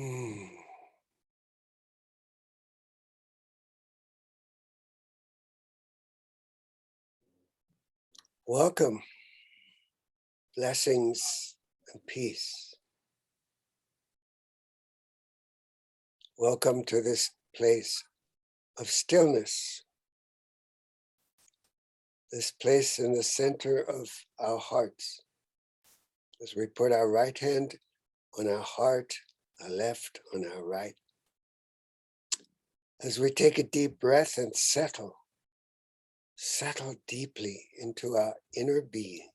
Hmm. Welcome, blessings and peace. Welcome to this place of stillness, this place in the center of our hearts. As we put our right hand on our heart, our left on our right. As we take a deep breath and settle deeply into our inner being,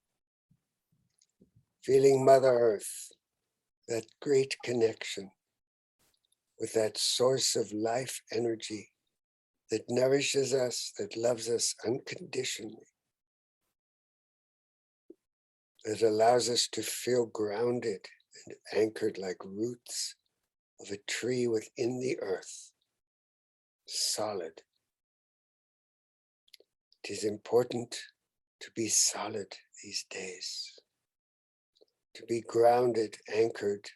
feeling Mother Earth, that great connection with that source of life energy that nourishes us, that loves us unconditionally, that allows us to feel grounded and anchored like roots of a tree within the earth, solid. It is important to be solid these days, to be grounded, anchored,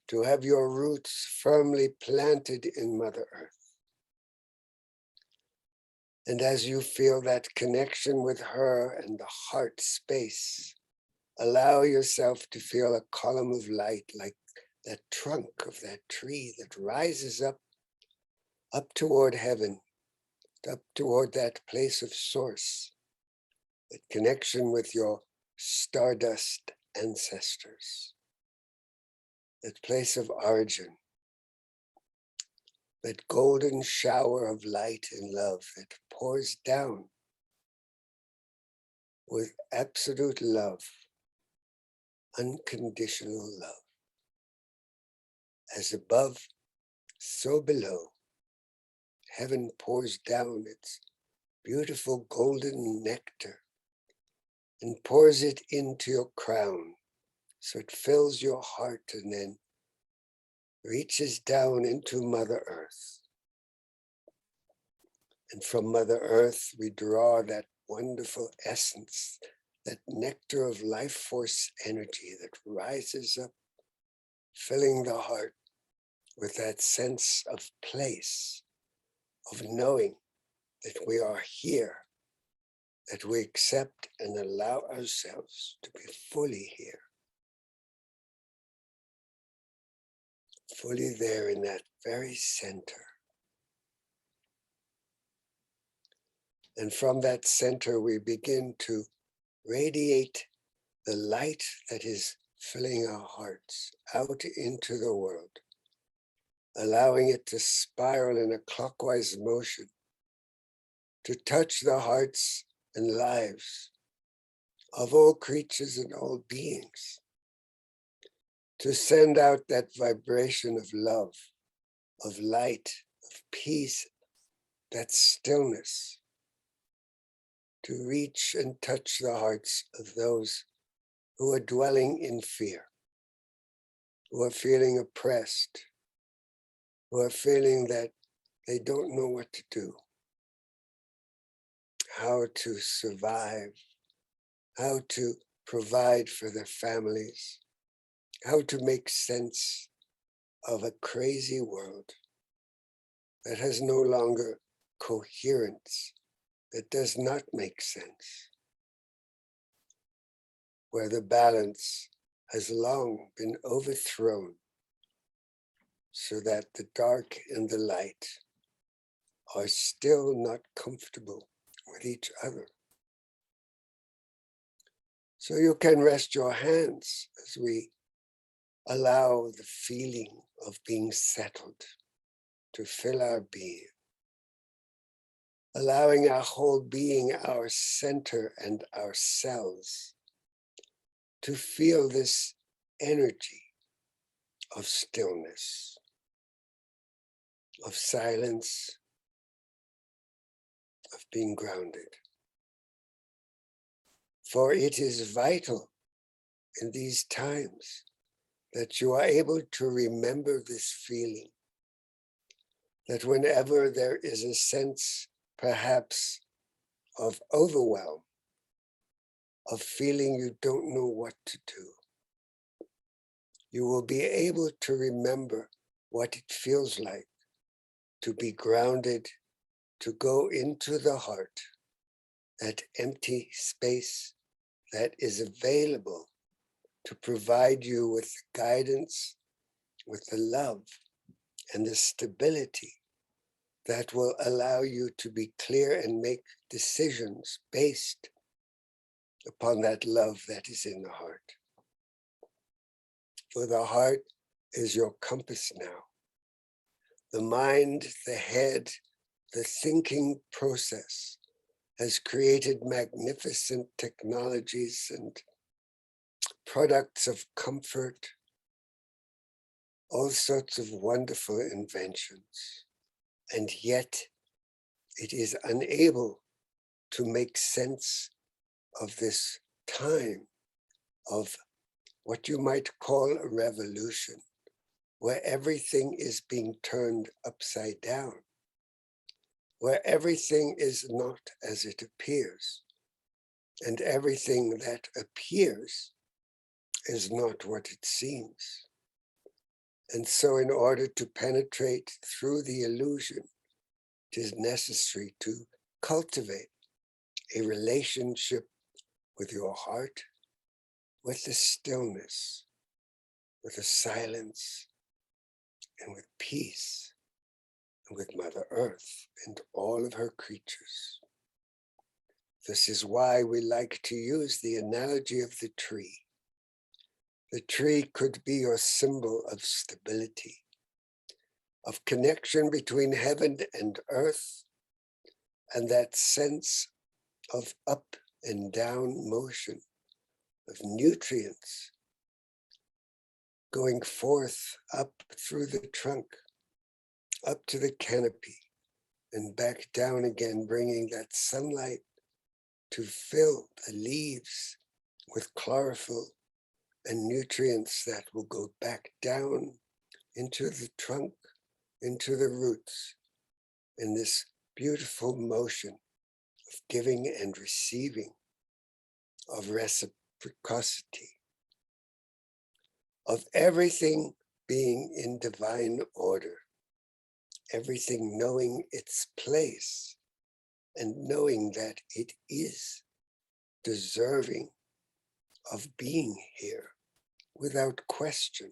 to have your roots firmly planted in Mother Earth. And as you feel that connection with her and the heart space, allow yourself to feel a column of light like that trunk of that tree that rises up toward heaven, up toward that place of source, that connection with your stardust ancestors, that place of origin, that golden shower of light and love that pours down with absolute love, unconditional love. As above, so below, heaven pours down its beautiful golden nectar and pours it into your crown, so it fills your heart and then reaches down into Mother Earth. And from Mother Earth, we draw that wonderful essence, that nectar of life force energy that rises up, filling the heart with that sense of place, of knowing that we are here, that we accept and allow ourselves to be fully here, fully there in that very center. And from that center, we begin to radiate the light that is filling our hearts out into the world, allowing it to spiral in a clockwise motion, to touch the hearts and lives of all creatures and all beings, to send out that vibration of love, of light, of peace, that stillness, to reach and touch the hearts of those who are dwelling in fear, who are feeling oppressed, who are feeling that they don't know what to do, how to survive, how to provide for their families, how to make sense of a crazy world that has no longer coherence, that does not make sense, where the balance has long been overthrown, so that the dark and the light are still not comfortable with each other. So you can rest your hands as we allow the feeling of being settled to fill our being, allowing our whole being, our center and our cells to feel this energy of stillness, of silence, of being grounded. For it is vital in these times that you are able to remember this feeling, that whenever there is a sense, perhaps, of overwhelm, of feeling you don't know what to do, you will be able to remember what it feels like to be grounded, to go into the heart, that empty space that is available to provide you with the guidance, with the love and the stability that will allow you to be clear and make decisions based upon that love that is in the heart. For the heart is your compass now. The mind, the head, the thinking process has created magnificent technologies and products of comfort, all sorts of wonderful inventions. And yet it is unable to make sense of this time of what you might call a revolution, where everything is being turned upside down, where everything is not as it appears, and everything that appears is not what it seems. And so in order to penetrate through the illusion, it is necessary to cultivate a relationship with your heart, with the stillness, with the silence, and with peace, and with Mother Earth and all of her creatures. This is why we like to use the analogy of the tree. The tree could be your symbol of stability, of connection between heaven and earth, and that sense of up and down motion, of nutrients going forth up through the trunk, up to the canopy, and back down again, bringing that sunlight to fill the leaves with chlorophyll and nutrients that will go back down into the trunk, into the roots, in this beautiful motion of giving and receiving, of reciprocity, of everything being in divine order, everything knowing its place and knowing that it is deserving of being here without question,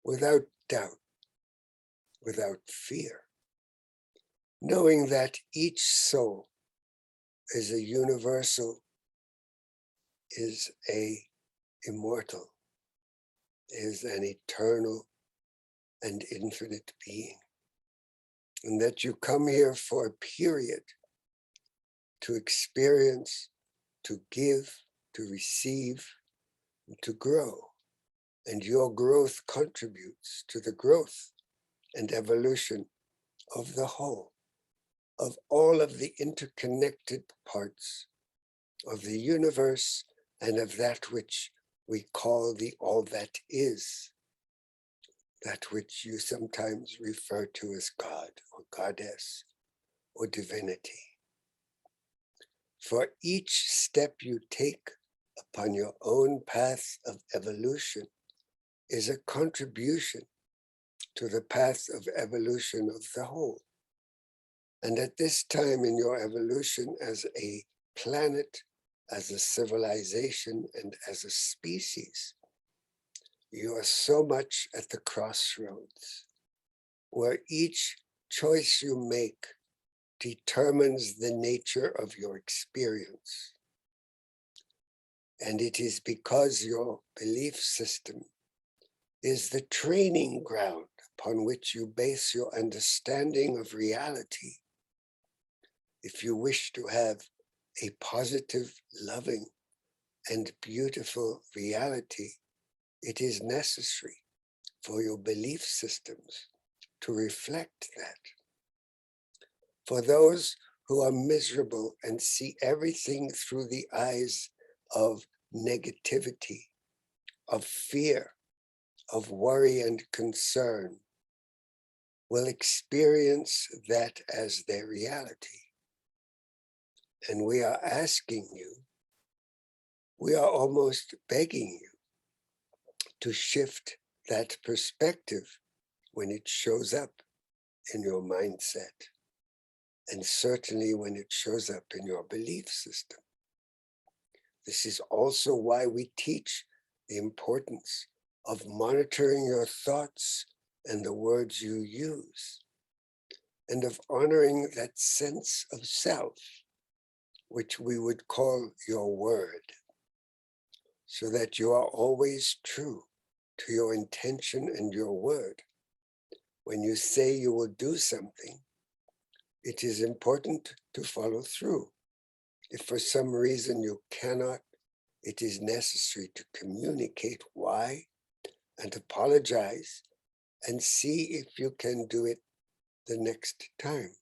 without doubt, without fear, knowing that each soul is a universal, is a immortal, is an eternal and infinite being, and that you come here for a period to experience, to give, to receive, and to grow. And your growth contributes to the growth and evolution of the whole, of all of the interconnected parts of the universe and of that which we call the all that is, that which you sometimes refer to as God or Goddess or divinity. For each step you take upon your own path of evolution is a contribution to the path of evolution of the whole. And at this time in your evolution as a planet, as a civilization, and as a species, you are so much at the crossroads, where each choice you make determines the nature of your experience. And it is because your belief system is the training ground upon which you base your understanding of reality. If you wish to have a positive, loving, and beautiful reality, it is necessary for your belief systems to reflect that. For those who are miserable and see everything through the eyes of negativity, of fear, of worry and concern, will experience that as their reality. And we are asking you, we are almost begging you to shift that perspective when it shows up in your mindset, and certainly when it shows up in your belief system. This is also why we teach the importance of monitoring your thoughts and the words you use, and of honoring that sense of self, which we would call your word, so that you are always true to your intention and your word. When you say you will do something, it is important to follow through. If for some reason you cannot, it is necessary to communicate why and apologize and see if you can do it the next time.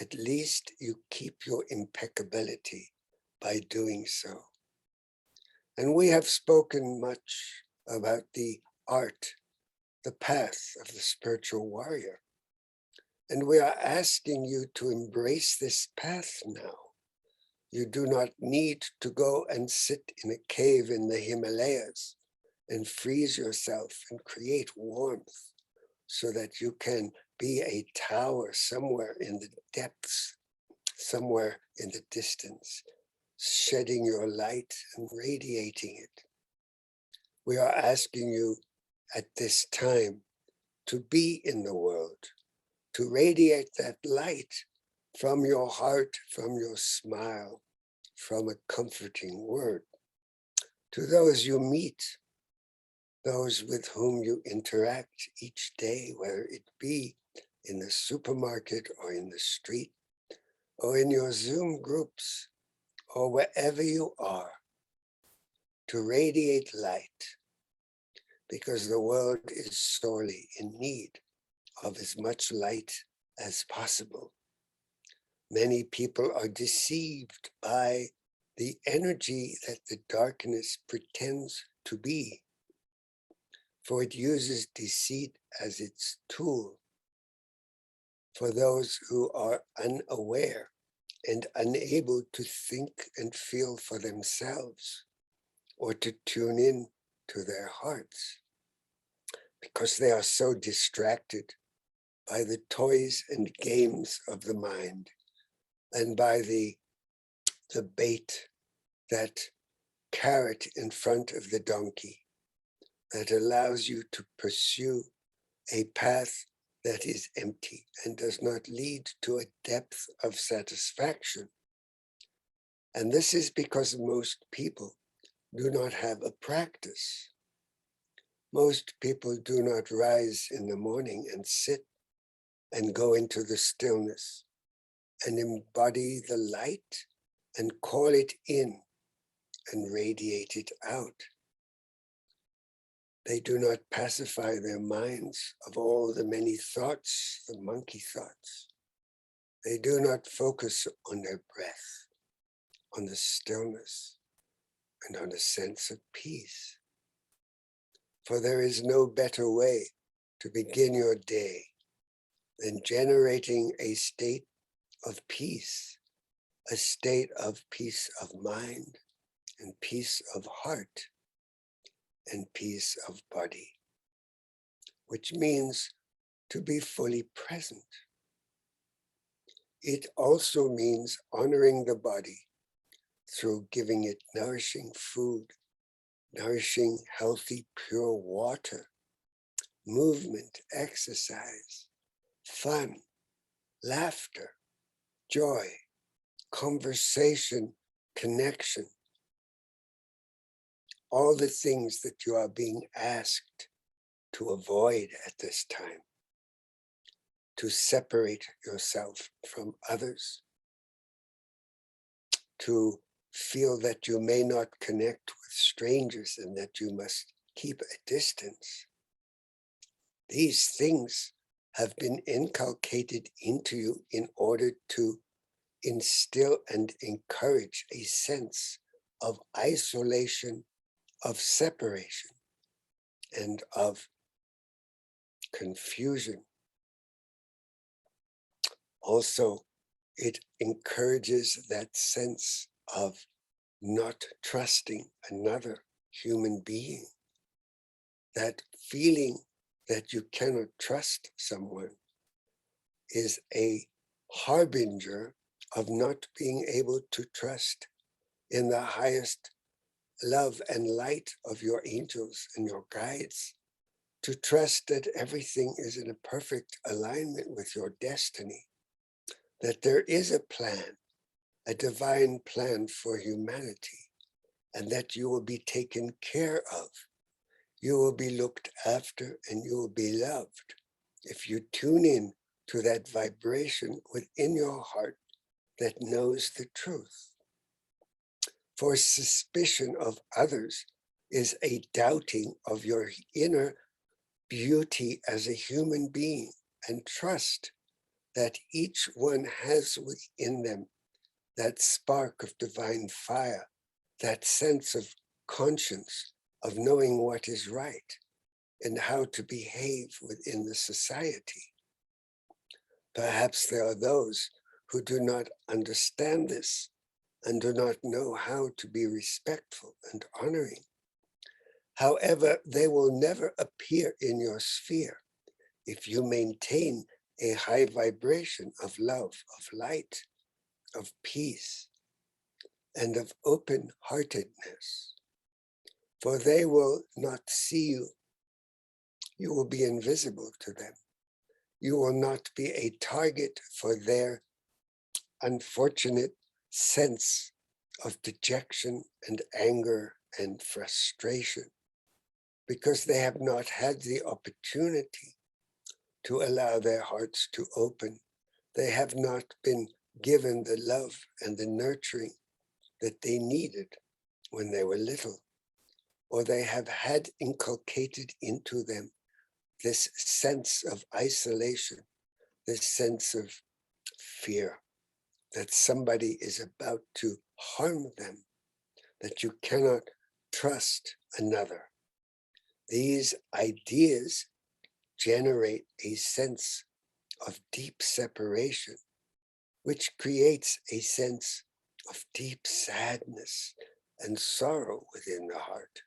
At least you keep your impeccability by doing so. And we have spoken much about the art, the path of the spiritual warrior. And we are asking you to embrace this path now. You do not need to go and sit in a cave in the Himalayas and freeze yourself and create warmth so that you can be a tower somewhere in the depths, somewhere in the distance, shedding your light and radiating it. We are asking you at this time to be in the world, to radiate that light from your heart, from your smile, from a comforting word. To those you meet, those with whom you interact each day, whether it be in the supermarket or in the street, or in your Zoom groups, or wherever you are, to radiate light, because the world is sorely in need of as much light as possible. Many people are deceived by the energy that the darkness pretends to be, for it uses deceit as its tool. For those who are unaware and unable to think and feel for themselves, or to tune in to their hearts, because they are so distracted by the toys and games of the mind, and by the bait, that carrot in front of the donkey, that allows you to pursue a path that is empty and does not lead to a depth of satisfaction. And this is because most people do not have a practice. Most people do not rise in the morning and sit and go into the stillness and embody the light and call it in and radiate it out. They do not pacify their minds of all the many thoughts, the monkey thoughts. They do not focus on their breath, on the stillness, and on a sense of peace. For there is no better way to begin your day than generating a state of peace, a state of peace of mind and peace of heart and peace of body, which means to be fully present. It also means honoring the body through giving it nourishing food, nourishing, healthy, pure water, movement, exercise, fun, laughter, joy, conversation, connection, all the things that you are being asked to avoid at this time, to separate yourself from others, to feel that you may not connect with strangers and that you must keep a distance. These things have been inculcated into you in order to instill and encourage a sense of isolation, of separation, and of confusion. Also, it encourages that sense of not trusting another human being, that feeling that you cannot trust someone is a harbinger of not being able to trust in the highest love and light of your angels and your guides, to trust that everything is in a perfect alignment with your destiny, that there is a plan, a divine plan for humanity, and that you will be taken care of. You will be looked after and you will be loved. If you tune in to that vibration within your heart that knows the truth. For suspicion of others is a doubting of your inner beauty as a human being, and trust that each one has within them that spark of divine fire, that sense of conscience, of knowing what is right and how to behave within the society. Perhaps there are those who do not understand this and do not know how to be respectful and honoring. However, they will never appear in your sphere if you maintain a high vibration of love, of light, of peace, and of open-heartedness. For they will not see you. You will be invisible to them. You will not be a target for their unfortunate sense of dejection and anger and frustration, because they have not had the opportunity to allow their hearts to open. They have not been given the love and the nurturing that they needed when they were little, or they have had inculcated into them this sense of isolation, this sense of fear that somebody is about to harm them, that you cannot trust another. These ideas generate a sense of deep separation, which creates a sense of deep sadness and sorrow within the heart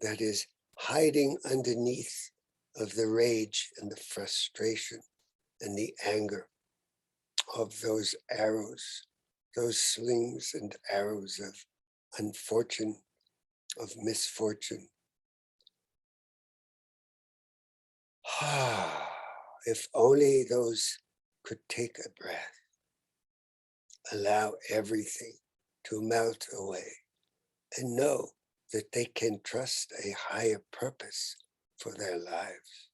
that is hiding underneath of the rage and the frustration and the anger of those arrows, those slings and arrows of unfortune, of misfortune. If only those could take a breath, allow everything to melt away, and know that they can trust a higher purpose for their lives,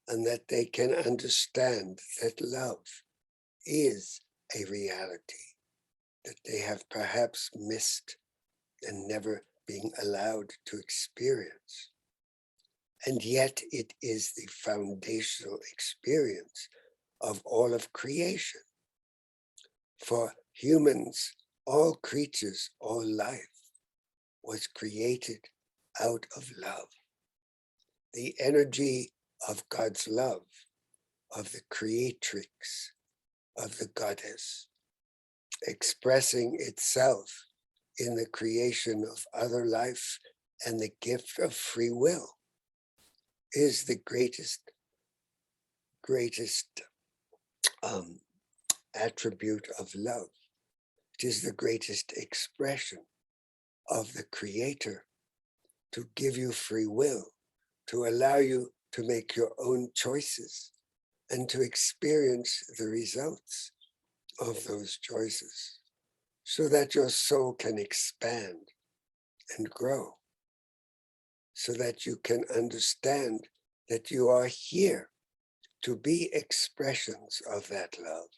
and that they can understand that love is a reality that they have perhaps missed and never being allowed to experience. And yet it is the foundational experience of all of creation. For humans, all creatures, all life was created out of love. The energy of God's love, of the creatrix, of the goddess, expressing itself in the creation of other life and the gift of free will, is the greatest attribute of love. It is the greatest expression of the Creator to give you free will, to allow you to make your own choices and to experience the results of those choices so that your soul can expand and grow, so that you can understand that you are here to be expressions of that love.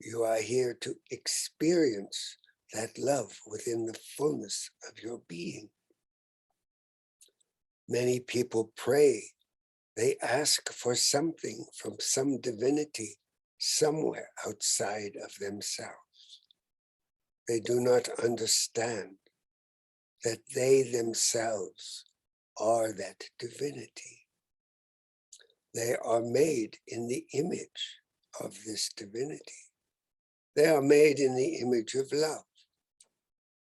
You are here to experience that love within the fullness of your being. Many people pray. They ask for something from some divinity somewhere outside of themselves. They do not understand that they themselves are that divinity. They are made in the image of this divinity. They are made in the image of love.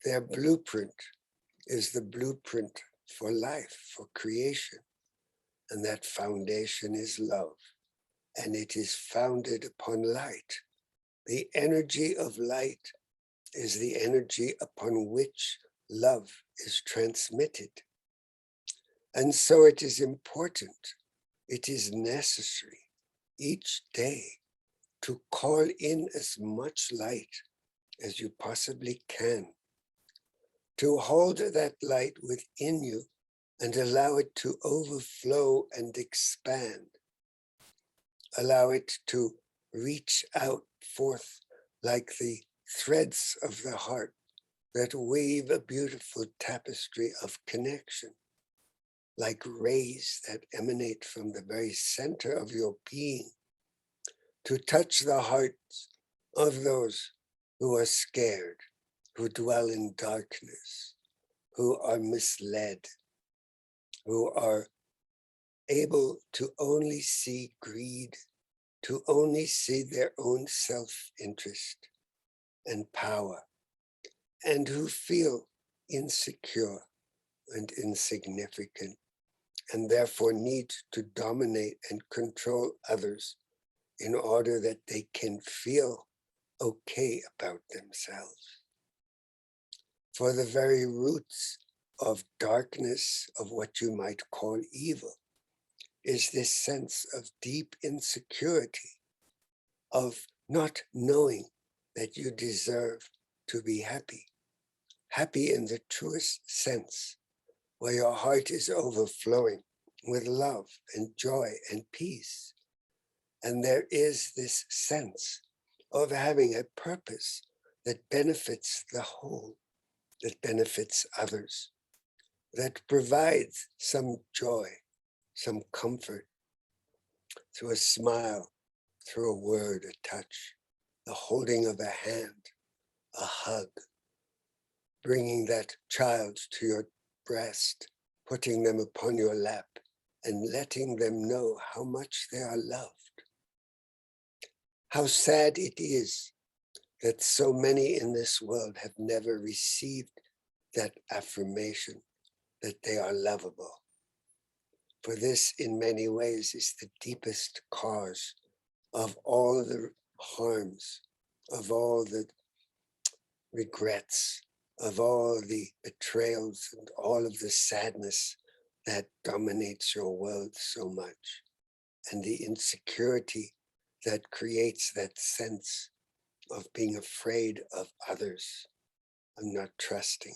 Their blueprint is the blueprint for life, for creation. And that foundation is love. And it is founded upon light. The energy of light is the energy upon which love is transmitted. And so it is important, it is necessary each day to call in as much light as you possibly can, to hold that light within you and allow it to overflow and expand. Allow it to reach out forth like the threads of the heart that weave a beautiful tapestry of connection, like rays that emanate from the very center of your being, to touch the hearts of those who are scared, who dwell in darkness, who are misled, who are able to only see greed, to only see their own self-interest and power, and who feel insecure and insignificant, and therefore need to dominate and control others in order that they can feel okay about themselves. For the very roots of darkness, of what you might call evil, is this sense of deep insecurity, of not knowing that you deserve to be happy. Happy in the truest sense, where your heart is overflowing with love and joy and peace. And there is this sense of having a purpose that benefits the whole, that benefits others, that provides some joy, some comfort through a smile, through a word, a touch, the holding of a hand, a hug, bringing that child to your breast, putting them upon your lap, and letting them know how much they are loved. How sad it is that so many in this world have never received that affirmation that they are lovable. For this, in many ways, is the deepest cause of all the harms, of all the regrets, of all the betrayals and all of the sadness that dominates your world so much, and the insecurity that creates that sense of being afraid of others, of not trusting.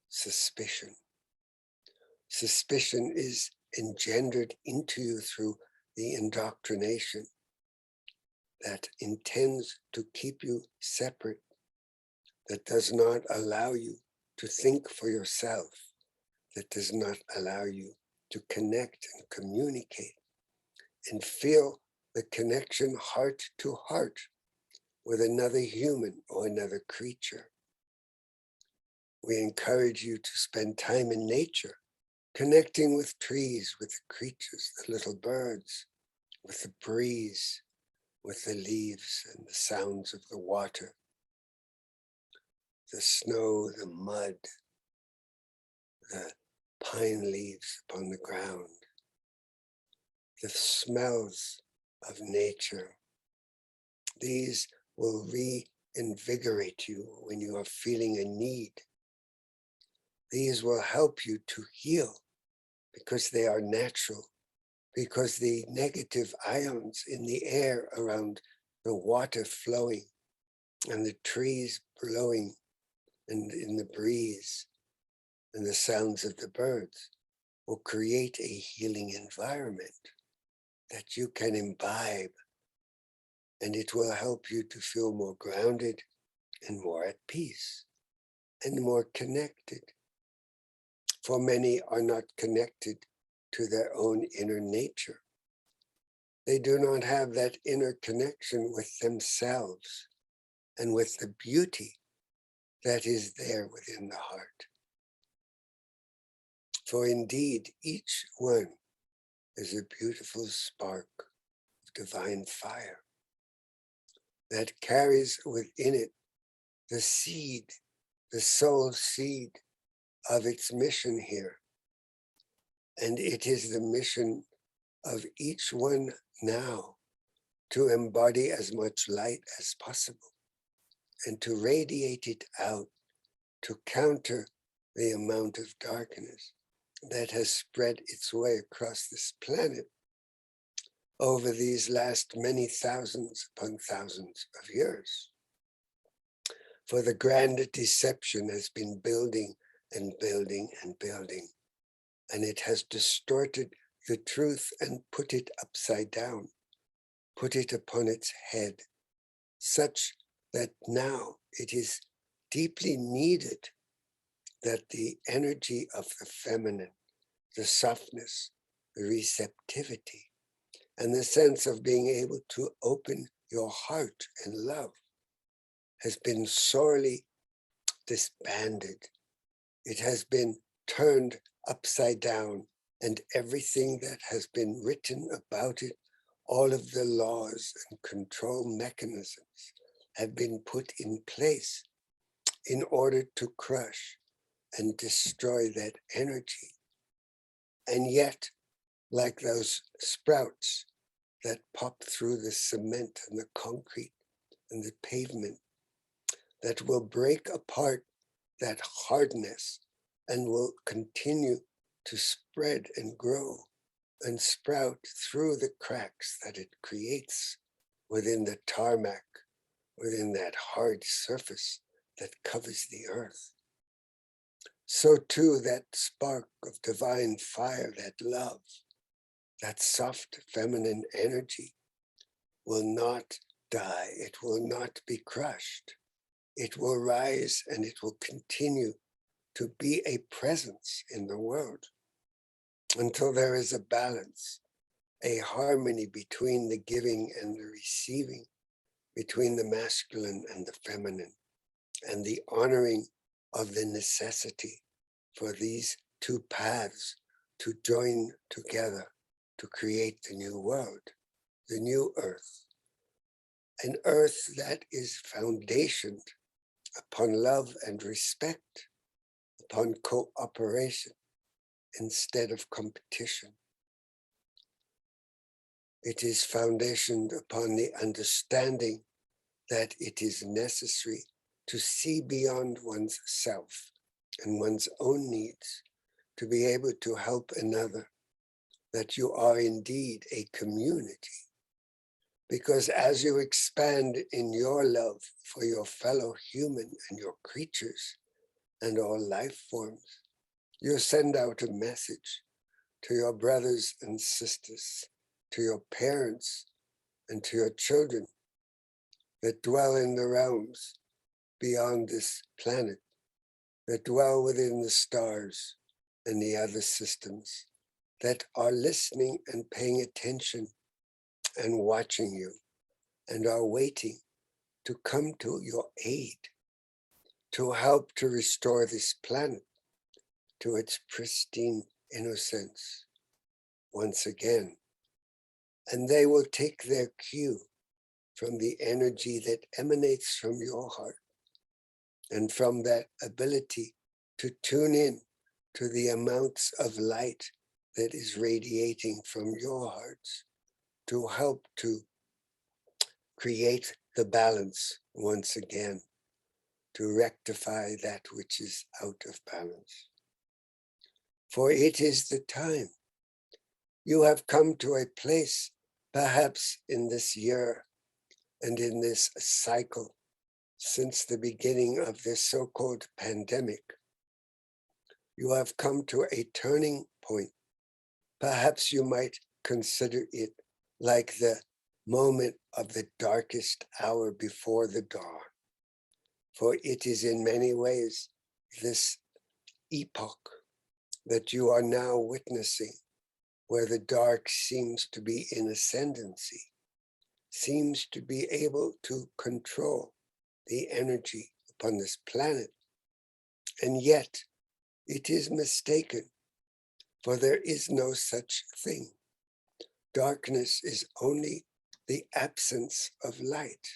Suspicion. Suspicion is engendered into you through the indoctrination that intends to keep you separate, that does not allow you to think for yourself, that does not allow you to connect and communicate and feel the connection heart to heart with another human or another creature. We encourage you to spend time in nature, connecting with trees, with the creatures, the little birds, with the breeze, with the leaves and the sounds of the water, the snow, the mud, the pine leaves upon the ground, the smells of nature. These will reinvigorate you when you are feeling a need. These will help you to heal because they are natural, because the negative ions in the air around the water flowing and the trees blowing and in the breeze and the sounds of the birds will create a healing environment that you can imbibe, and it will help you to feel more grounded and more at peace and more connected. For many are not connected to their own inner nature. They do not have that inner connection with themselves and with the beauty that is there within the heart. For indeed, each one is a beautiful spark of divine fire that carries within it the seed, the soul seed of its mission here. And it is the mission of each one now to embody as much light as possible and to radiate it out to counter the amount of darkness that has spread its way across this planet over these last many thousands upon thousands of years. For the grand deception has been building and building and building, and it has distorted the truth and put it upside down, put it upon its head, such that now it is deeply needed that the energy of the feminine, the softness, the receptivity, and the sense of being able to open your heart and love has been sorely disbanded. It has been turned upside down, and everything that has been written about it, all of the laws and control mechanisms have been put in place in order to crush and destroy that energy. And yet, like those sprouts that pop through the cement and the concrete and the pavement, that will break apart that hardness and will continue to spread and grow and sprout through the cracks that it creates within the tarmac, within that hard surface that covers the earth. So too that spark of divine fire, that love, that soft feminine energy will not die. It will not be crushed. It will rise and it will continue to be a presence in the world until there is a balance, a harmony between the giving and the receiving, between the masculine and the feminine, and the honoring of the necessity for these two paths to join together to create the new world, the new earth, an earth that is foundationed upon love and respect, upon cooperation instead of competition. It is foundationed upon the understanding that it is necessary to see beyond one's self and one's own needs to be able to help another, that you are indeed a community. Because as you expand in your love for your fellow human and your creatures and all life forms, you send out a message to your brothers and sisters, to your parents and to your children that dwell in the realms beyond this planet, that dwell within the stars and the other systems, that are listening and paying attention and watching you and are waiting to come to your aid, to help to restore this planet to its pristine innocence once again. And they will take their cue from the energy that emanates from your heart and from that ability to tune in to the amounts of light that is radiating from your hearts to help to create the balance once again, to rectify that which is out of balance. For it is the time. You have come to a place, perhaps in this year and in this cycle, since the beginning of this so-called pandemic, you have come to a turning point. Perhaps you might consider it like the moment of the darkest hour before the dawn. For it is in many ways this epoch that you are now witnessing, where the dark seems to be in ascendancy, seems to be able to control the energy upon this planet. And yet it is mistaken, for there is no such thing. Darkness is only the absence of light.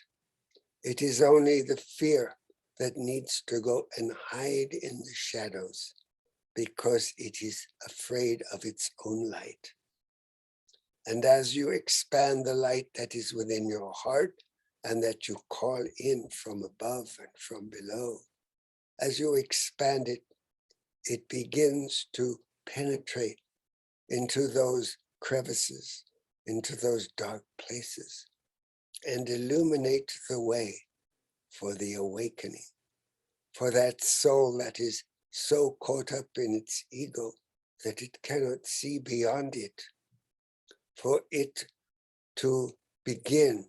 It is only the fear that needs to go and hide in the shadows because it is afraid of its own light. And as you expand the light that is within your heart and that you call in from above and from below, as you expand it, it begins to penetrate into those crevices, into those dark places, and illuminate the way for the awakening, for that soul that is so caught up in its ego that it cannot see beyond it, for it to begin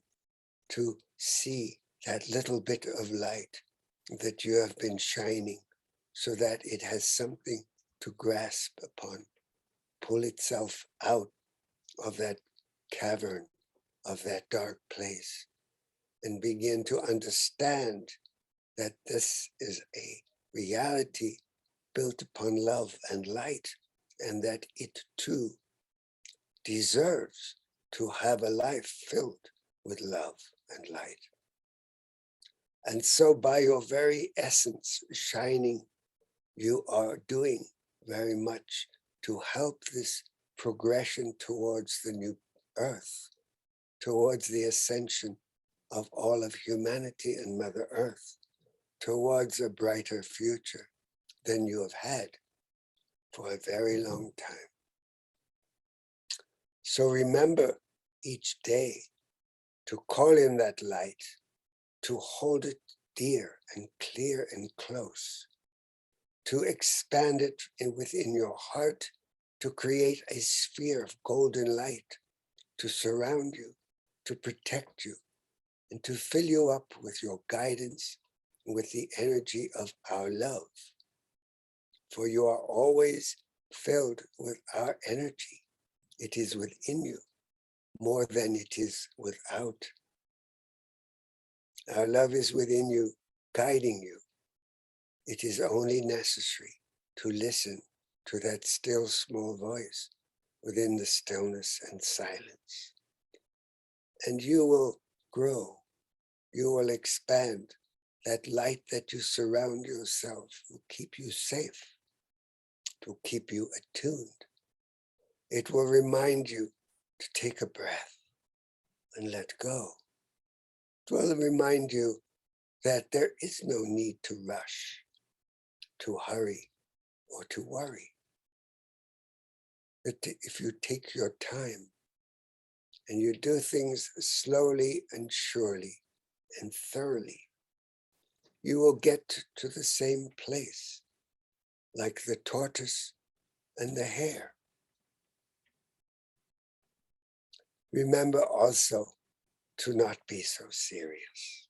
to see that little bit of light that you have been shining, so that it has something to grasp upon, pull itself out of that cavern, of that dark place, and begin to understand that this is a reality built upon love and light, and that it too deserves to have a life filled with love and light. And so by your very essence shining, you are doing very much to help this progression towards the new earth, towards the ascension of all of humanity and Mother Earth, towards a brighter future than you have had for a very long time. So remember each day to call in that light, to hold it dear and clear and close, to expand it within your heart, to create a sphere of golden light, to surround you, to protect you, and to fill you up with your guidance, with the energy of our love. For you are always filled with our energy. It is within you more than it is without. Our love is within you, guiding you. It is only necessary to listen to that still small voice within the stillness and silence. And you will grow, you will expand. That light that you surround yourself will keep you safe, it will keep you attuned. It will remind you to take a breath and let go. It will remind you that there is no need to rush, to hurry, or to worry. That if you take your time and you do things slowly and surely and thoroughly, you will get to the same place, like the tortoise and the hare. Remember also to not be so serious,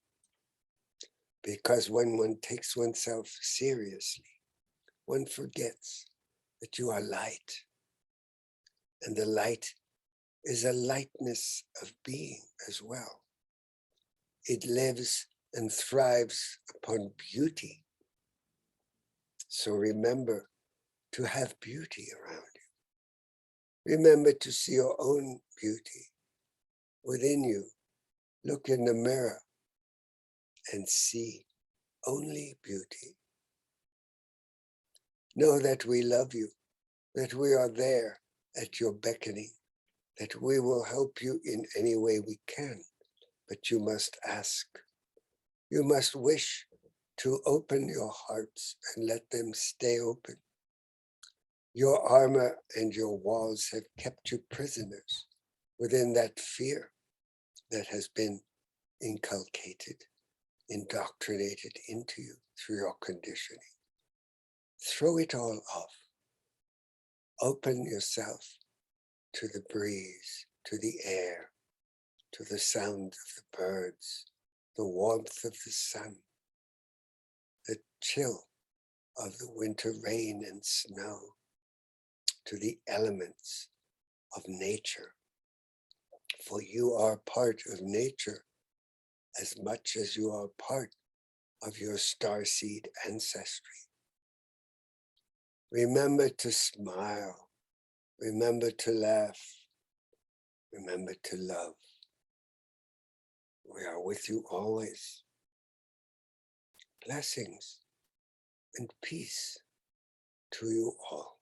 because when one takes oneself seriously, one forgets that you are light, and the light is a lightness of being as well. It lives and thrives upon beauty. So remember to have beauty around you. Remember to see your own beauty within you. Look in the mirror and see only beauty. Know that we love you, that we are there at your beckoning, that we will help you in any way we can, but you must ask. You must wish to open your hearts and let them stay open. Your armor and your walls have kept you prisoners within that fear that has been inculcated, indoctrinated into you through your conditioning. Throw it all off. Open yourself to the breeze, to the air, to the sound of the birds, the warmth of the sun, the chill of the winter rain and snow, to the elements of nature. For you are part of nature as much as you are part of your starseed ancestry. Remember to smile. Remember to laugh. Remember to love. We are with you always. Blessings and peace. to you all.